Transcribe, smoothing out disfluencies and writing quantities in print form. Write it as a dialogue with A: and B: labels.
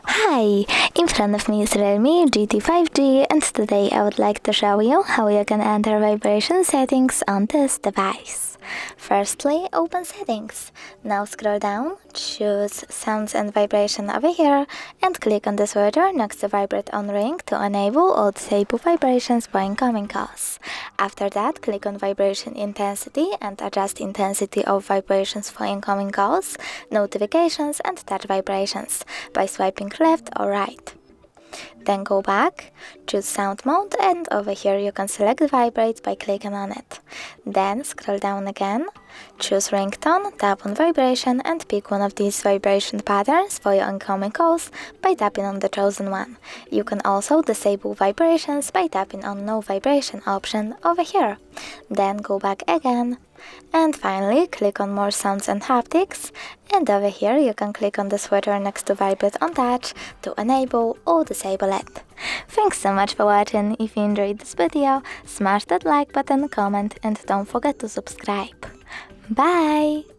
A: Hi! In front of me is Realme GT 5G, and today I would like to show you how you can enter vibration settings on this device. Firstly, open Settings. Now scroll down, choose Sounds and Vibration over here, and click on the switcher next to Vibrate on Ring to enable or disable vibrations for incoming calls. After that, click on Vibration Intensity and adjust intensity of vibrations for incoming calls, notifications, and touch vibrations by swiping left or right. Then go back, choose Sound Mode, and over here you can select Vibrate by clicking on it. Then scroll down again, choose Ringtone, tap on Vibration, and pick one of these vibration patterns for your incoming calls by tapping on the chosen one. You can also disable vibrations by tapping on No Vibration option over here. Then go back again. And finally, click on More Sounds and Haptics, and over here you can click on the switcher next to Vibrate on Touch to enable or disable it. Thanks so much for watching. If you enjoyed this video, smash that like button, comment, and don't forget to subscribe. Bye!